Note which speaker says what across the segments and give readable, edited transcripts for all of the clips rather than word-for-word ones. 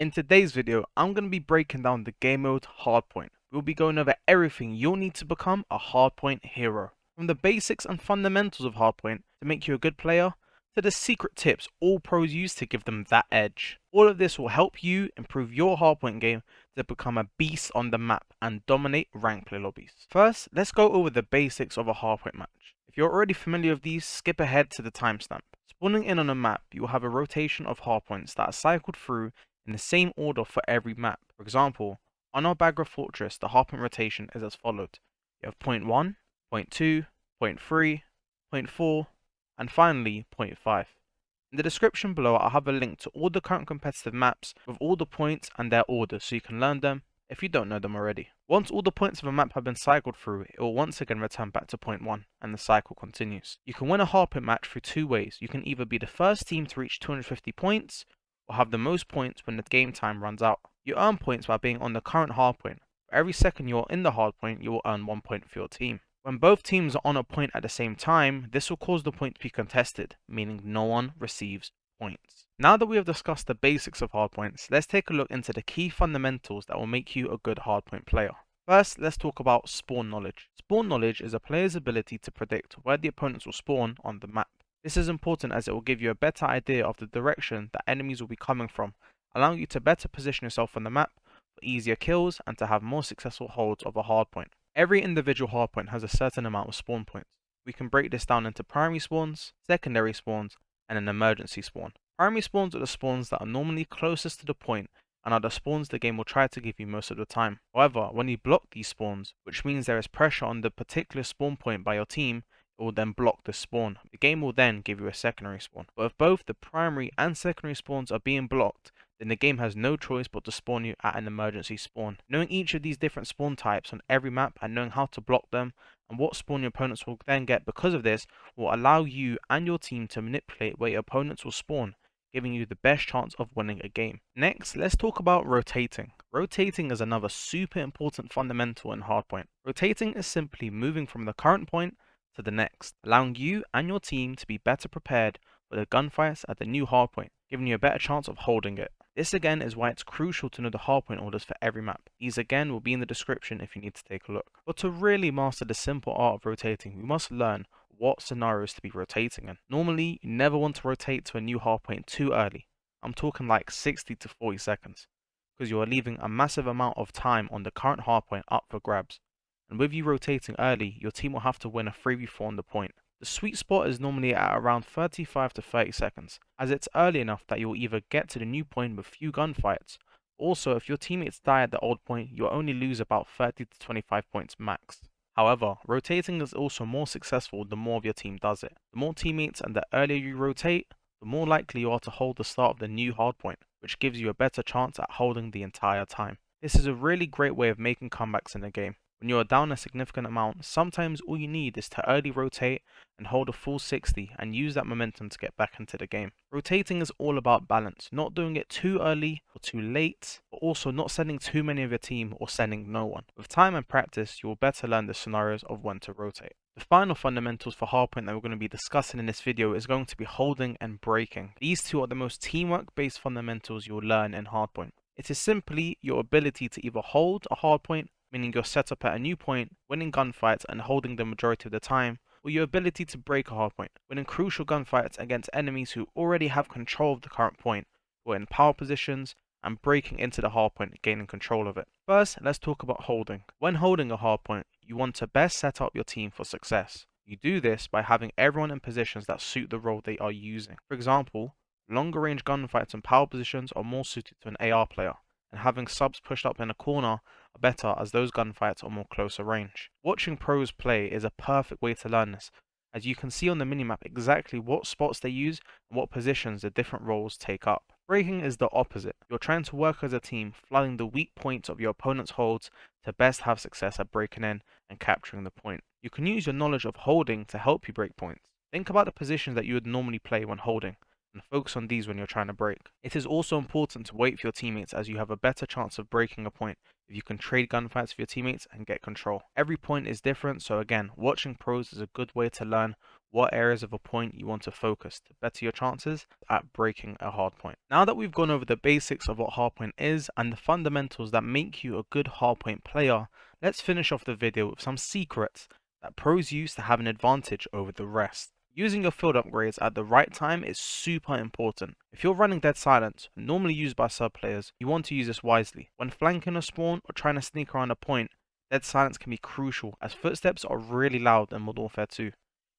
Speaker 1: In today's video, I'm going to be breaking down the game mode Hardpoint. We'll be going over everything you'll need to become a Hardpoint hero. From the basics and fundamentals of Hardpoint to make you a good player, to the secret tips all pros use to give them that edge. All of this will help you improve your Hardpoint game to become a beast on the map and dominate rank play lobbies. First, let's go over the basics of a Hardpoint match. If you're already familiar with these, skip ahead to the timestamp. Spawning in on a map, you will have a rotation of hardpoints that are cycled through in the same order for every map. For example, on our Bagra Fortress, the hardpoint rotation is as followed. You have point 1, point 2, point 3, point 4, and finally point 5. In the description below, I'll have a link to all the current competitive maps with all the points and their orders so you can learn them if you don't know them already. Once all the points of a map have been cycled through, it will once again return back to point 1 and the cycle continues. You can win a hardpoint match through two ways. You can either be the first team to reach 250 points or have the most points when the game time runs out. You earn points by being on the current hardpoint. For every second you're in the hardpoint, you will earn 1 point for your team. When both teams are on a point at the same time, this will cause the point to be contested, meaning no one receives points. Now that we have discussed the basics of hardpoints, let's take a look into the key fundamentals that will make you a good hardpoint player. First, let's talk about spawn knowledge. Spawn knowledge is a player's ability to predict where the opponents will spawn on the map. This is important as it will give you a better idea of the direction that enemies will be coming from, allowing you to better position yourself on the map for easier kills and to have more successful holds of a hardpoint. Every individual hardpoint has a certain amount of spawn points. We can break this down into primary spawns, secondary spawns, and an emergency spawn. Primary spawns are the spawns that are normally closest to the point and are the spawns the game will try to give you most of the time. However, when you block these spawns, which means there is pressure on the particular spawn point by your team, it will then block the spawn. The game will then give you a secondary spawn. But if both the primary and secondary spawns are being blocked, then the game has no choice but to spawn you at an emergency spawn. Knowing each of these different spawn types on every map and knowing how to block them and what spawn your opponents will then get because of this will allow you and your team to manipulate where your opponents will spawn, giving you the best chance of winning a game. Next, let's talk about rotating. Rotating is another super important fundamental in Hardpoint. Rotating is simply moving from the current point to the next, allowing you and your team to be better prepared for the gunfights at the new hardpoint, giving you a better chance of holding it. This again is why it's crucial to know the hardpoint orders for every map. These again will be in the description if you need to take a look. But to really master the simple art of rotating, we must learn what scenarios to be rotating in. Normally, you never want to rotate to a new hardpoint too early. I'm talking like 60 to 40 seconds, because you are leaving a massive amount of time on the current hardpoint up for grabs. And with you rotating early, your team will have to win a 3v4 on the point. The sweet spot is normally at around 35 to 30 seconds, as it's early enough that you'll either get to the new point with few gunfights. Also, if your teammates die at the old point, you'll only lose about 30 to 25 points max. However, rotating is also more successful the more of your team does it. The more teammates and the earlier you rotate, the more likely you are to hold the start of the new hardpoint, which gives you a better chance at holding the entire time. This is a really great way of making comebacks in the game. When you are down a significant amount, sometimes all you need is to early rotate and hold a full 60 and use that momentum to get back into the game. Rotating is all about balance, not doing it too early or too late, but also not sending too many of your team or sending no one. With time and practice, you will better learn the scenarios of when to rotate. The final fundamentals for hardpoint that we're going to be discussing in this video is going to be holding and breaking. These two are the most teamwork based fundamentals you'll learn in hardpoint. It is simply your ability to either hold a hardpoint, meaning you're set up at a new point, winning gunfights and holding the majority of the time, or your ability to break a hardpoint, winning crucial gunfights against enemies who already have control of the current point, who are in power positions, and breaking into the hardpoint and gaining control of it. First, let's talk about holding. When holding a hardpoint, you want to best set up your team for success. You do this by having everyone in positions that suit the role they are using. For example, longer range gunfights and power positions are more suited to an AR player, and having subs pushed up in a corner are better as those gunfights are more closer range. Watching pros play is a perfect way to learn this, as you can see on the minimap exactly what spots they use and what positions the different roles take up. Breaking is the opposite. You're trying to work as a team, flooding the weak points of your opponent's holds to best have success at breaking in and capturing the point. You can use your knowledge of holding to help you break points. Think about the positions that you would normally play when holding, and focus on these when you're trying to break. It is also important to wait for your teammates as you have a better chance of breaking a point if you can trade gunfights with your teammates and get control. Every point is different, so again, watching pros is a good way to learn what areas of a point you want to focus to better your chances at breaking a hardpoint. Now that we've gone over the basics of what hardpoint is and the fundamentals that make you a good hardpoint player, let's finish off the video with some secrets that pros use to have an advantage over the rest. Using your field upgrades at the right time is super important. If you're running Dead Silence, normally used by sub players, you want to use this wisely. When flanking a spawn or trying to sneak around a point, Dead Silence can be crucial as footsteps are really loud in Modern Warfare 2.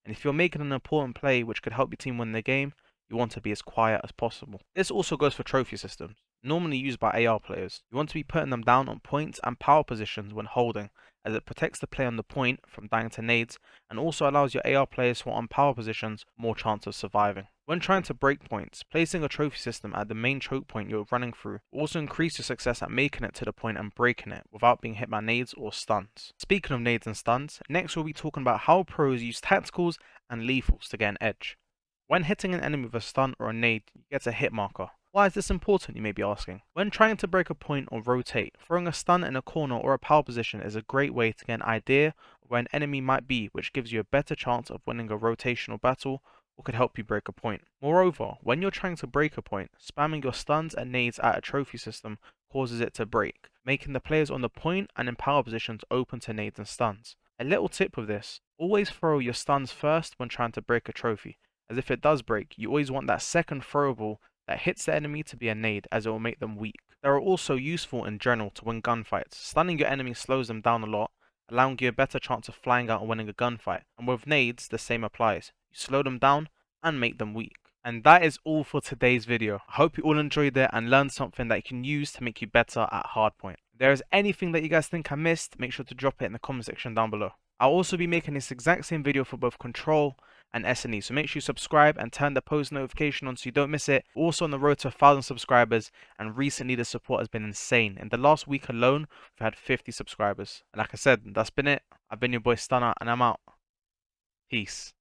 Speaker 1: And if you're making an important play which could help your team win the game, you want to be as quiet as possible. This also goes for trophy systems, normally used by AR players. You want to be putting them down on points and power positions when holding, as it protects the player on the point from dying to nades and also allows your AR players who are on power positions more chance of surviving. When trying to break points, placing a trophy system at the main choke point you're running through will also increase your success at making it to the point and breaking it without being hit by nades or stuns. Speaking of nades and stuns, next we'll be talking about how pros use tacticals and lethals to get an edge. When hitting an enemy with a stun or a nade, you get a hit marker. Why is this important, you may be asking? When trying to break a point or rotate, throwing a stun in a corner or a power position is a great way to get an idea of where an enemy might be, which gives you a better chance of winning a rotational battle or could help you break a point. Moreover, when you're trying to break a point, spamming your stuns and nades at a trophy system causes it to break, making the players on the point and in power positions open to nades and stuns. A little tip with this, always throw your stuns first when trying to break a trophy, as if it does break, you always want that second throwable that hits the enemy to be a nade, as it will make them weak. They are also useful in general to win gunfights. Stunning your enemy slows them down a lot, allowing you a better chance of flying out and winning a gunfight. And with nades, the same applies. You slow them down and make them weak. And that is all for today's video. I hope you all enjoyed it and learned something that you can use to make you better at Hardpoint. If there is anything that you guys think I missed, make sure to drop it in the comment section down below. I'll also be making this exact same video for both Control and S&E, so make sure you subscribe and turn the post notification on so you don't miss it. Also on the road to 1,000 subscribers, and recently the support has been insane. In the last week alone, we've had 50 subscribers. And like I said, that's been it. I've been your boy Stunner, and I'm out. Peace.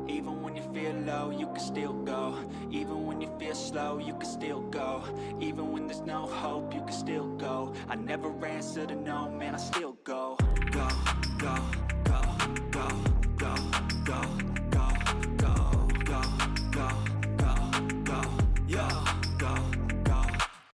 Speaker 2: Even when you feel low, you can still go. Even when you feel slow, you can still go. Even when there's no hope, you can still go. I never answer to no, man, I still go. Go, go.